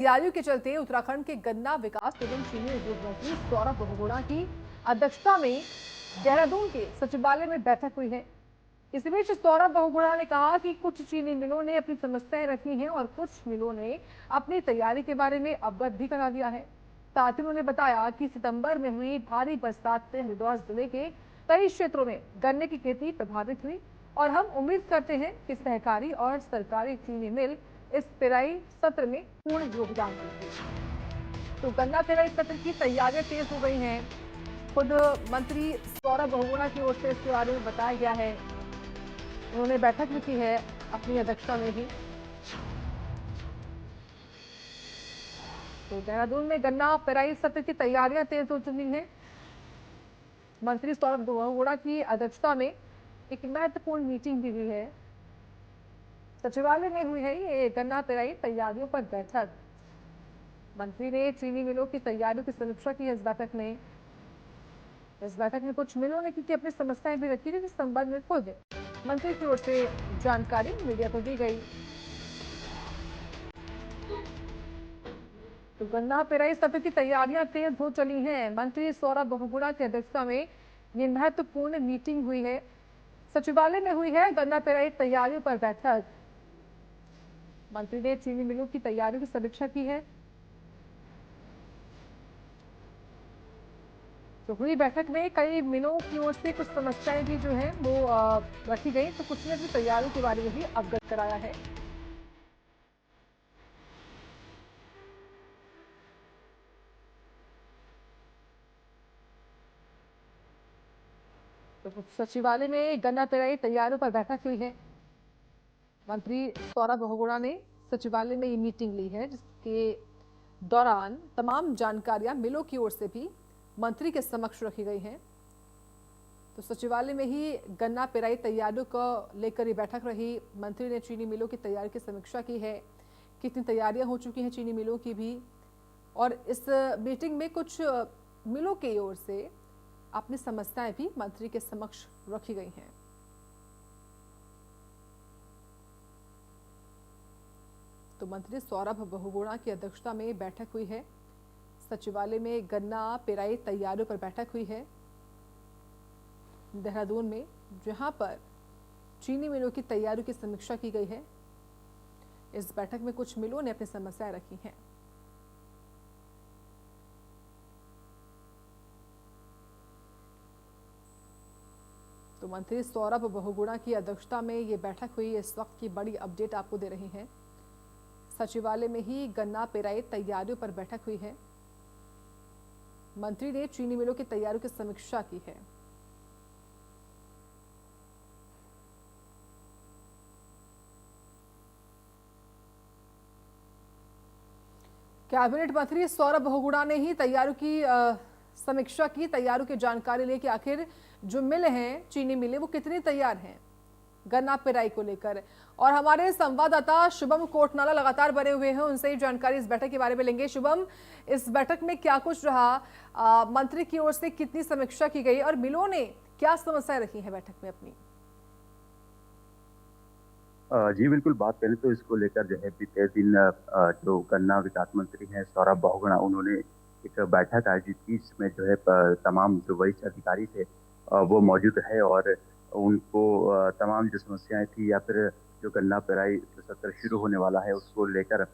तैयारियों के चलते उत्तराखंड के गन्ना विकास एवं चीनी उद्योग मंत्री सौरभ बहुगुणा की अध्यक्षता में देहरादून के सचिवालय में बैठक हुई है। इस बीच सौरभ बहुगुणा ने कहा कि कुछ चीनी मिलों ने अपनी समस्याएं रखी हैं और कुछ मिलों ने अपनी तैयारी के बारे में अवगत भी करा दिया है। साथ ही उन्होंने बताया कि सितंबर में हुई भारी बरसात से हरिद्वार जिले के कई क्षेत्रों में गन्ने की खेती प्रभावित हुई और हम उम्मीद करते हैं कि सहकारी और सरकारी चीनी मिल इस पेराई सत्र में पूर्ण योगदान देंगे। तो गन्ना पेराई सत्र की तैयारियां तेज हो गई हैं। खुद मंत्री सौरभ बहुगुणा की ओर से इसके बारे में बताया गया है। उन्होंने बैठक भी की है अपनी अध्यक्षता में ही। तो देहरादून में गन्ना पेराई सत्र की तैयारियां तेज हो चुकी हैं। मंत्री सौरभ बहुगुणा की अध्यक्षता में एक महत्वपूर्ण मीटिंग भी हुई है। सचिवालय में हुई है ये गन्ना पेराई तैयारियों पर बैठक। मंत्री ने चीनी मिलों की तैयारियों की समीक्षा की है इस बैठक में। कुछ मिलों ने क्योंकि अपनी समस्याएं भी रखी थी, जिस संबंध में खुद मंत्री की ओर से जानकारी मीडिया को दी गई। तो गन्ना पेराई सत्र की तैयारियां तेज हो चली हैं। मंत्री सौरभ बहुगुणा की अध्यक्षता में ये महत्वपूर्ण मीटिंग हुई है। सचिवालय में हुई है गन्ना पेराई तैयारियों पर बैठक। मंत्री ने चीनी मिलों की तैयारियों की समीक्षा की है। तो हुई बैठक में कई मिलों की ओर से कुछ समस्याएं भी जो है वो रखी गई, तो कुछ ने भी तैयारियों के बारे में भी अवगत कराया है। तो सचिवालय में गन्ना पेराई तैयारियों पर बैठक हुई है। मंत्री सौरभ बहुगुणा ने सचिवालय में ये मीटिंग ली है, जिसके दौरान तमाम जानकारियां मिलों की ओर से भी मंत्री के समक्ष रखी गई हैं। तो सचिवालय में ही गन्ना पेराई तैयारियों को लेकर ये बैठक रही। मंत्री ने चीनी मिलों की तैयारी की समीक्षा की है, कितनी तैयारियां हो चुकी हैं चीनी मिलों की भी, और इस मीटिंग में कुछ मिलों की ओर से अपनी समस्याएं भी मंत्री के समक्ष रखी गई हैं। तो मंत्री सौरभ बहुगुणा की अध्यक्षता में बैठक हुई है। सचिवालय में गन्ना पेराई तैयारियों पर बैठक हुई है देहरादून में, जहां पर चीनी मिलों की तैयारियों की समीक्षा की गई है। इस बैठक में कुछ मिलों ने अपनी समस्याएं रखी हैं। तो मंत्री सौरभ बहुगुणा की अध्यक्षता में ये बैठक हुई। इस वक्त की बड़ी अपडेट आपको दे रही है। सचिवालय में ही गन्ना पेराई तैयारियों पर बैठक हुई है। मंत्री ने चीनी मिलों की तैयारियों की समीक्षा की है। कैबिनेट मंत्री सौरभ बहुगुणा ने ही तैयारियों की समीक्षा की, तैयारियों की जानकारी ली कि आखिर जो मिल हैं चीनी मिलें वो कितनी तैयार हैं गन्ना पेराई को लेकर। और हमारे संवाददाता शुभम कोटनाला लगातार बने हुए हैं, उनसे ही जानकारी इस बैठक के बारे में लेंगे। शुभम, इस बैठक में क्या कुछ रहा, मंत्री की ओर से कितनी समीक्षा की गई और मिलों ने क्या समस्याएं रखी हैं बैठक में अपनी? जी बिल्कुल, बात करें तो इसको लेकर जो है बीते दिन जो गन्ना विकास मंत्री हैं सौरभ बहुगुणा, उन्होंने एक बैठक आयोजित की, जिसमें जो है तमाम जो वरिष्ठ अधिकारी थे वो मौजूद रहे और उनको तमाम जो समस्याएं थी या फिर जो गन्ना पेराई जो सत्र शुरू होने वाला है उसको लेकर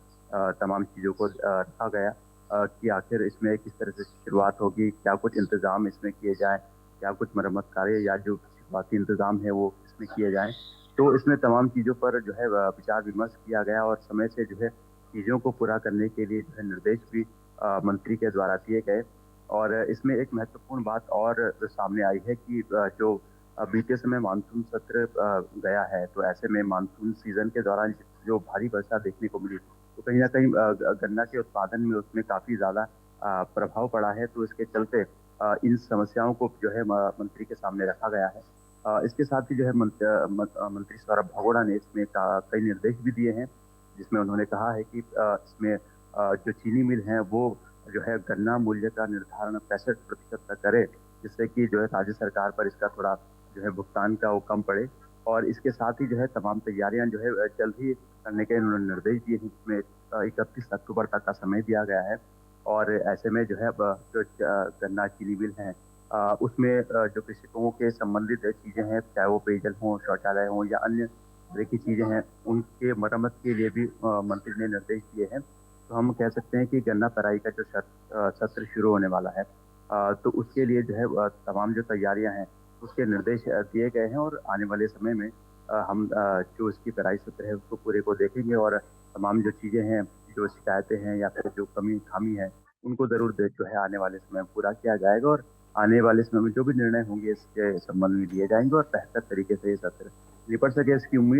तमाम चीज़ों को रखा गया कि आखिर इसमें किस तरह से शुरुआत होगी, क्या कुछ इंतजाम इसमें किए जाए, क्या कुछ मरम्मत कार्य या जो शुरुआती इंतजाम है वो इसमें किए जाए। तो इसमें तमाम चीज़ों पर जो है विचार विमर्श किया गया और समय से जो है चीज़ों को पूरा करने के लिए जो है निर्देश भी मंत्री के द्वारा दिए गए। और इसमें एक महत्वपूर्ण बात और सामने आई है कि जो बीते समय मानसून सत्र गया है, तो ऐसे में मानसून सीजन के दौरान जो भारी वर्षा देखने को मिली, तो कहीं न कहीं गन्ना के उत्पादन में उसमें काफ़ी ज़्यादा प्रभाव पड़ा है। तो इसके चलते इन समस्याओं को जो है मंत्री के सामने रखा गया है। इसके साथ ही जो है मंत्री सौरभ बहुगुणा ने इसमें कई निर्देश भी दिए हैं, जिसमें उन्होंने कहा है कि इसमें जो चीनी मिल हैं वो जो है गन्ना मूल्य का निर्धारण 65% तक करे, जिससे कि जो है राज्य सरकार पर इसका थोड़ा जो है भुगतान का वो कम पड़े। और इसके साथ ही जो है तमाम तैयारियां जो है जल्द ही करने के उन्होंने निर्देश दिए हैं, जिसमें 31 अक्टूबर तक का समय दिया गया है। और ऐसे में जो है जो गन्ना चीनी मिल है, उसमें जो कृषकों के संबंधित चीजें हैं, चाहे वो पेयजल हो, शौचालय हो या अन्य तरह की चीजें हैं, उनके मरम्मत के लिए भी मंत्री ने निर्देश दिए हैं। तो हम कह सकते हैं कि गन्ना पेराई का जो सत्र शुरू होने वाला है, तो उसके लिए जो है तमाम जो तैयारियां हैं उसके निर्देश दिए गए हैं। और आने वाले समय में हम जो इसकी पेराई सत्र है उसको पूरे को देखेंगे, और तमाम जो चीजें हैं, जो शिकायतें हैं या फिर जो कमी खामी है, उनको जरूर जो है आने वाले समय में पूरा किया जाएगा। और आने वाले समय में जो भी निर्णय होंगे इसके संबंध में लिए जाएंगे और बेहतर तरीके से ये सत्र निपट सके, इसकी उम्मीद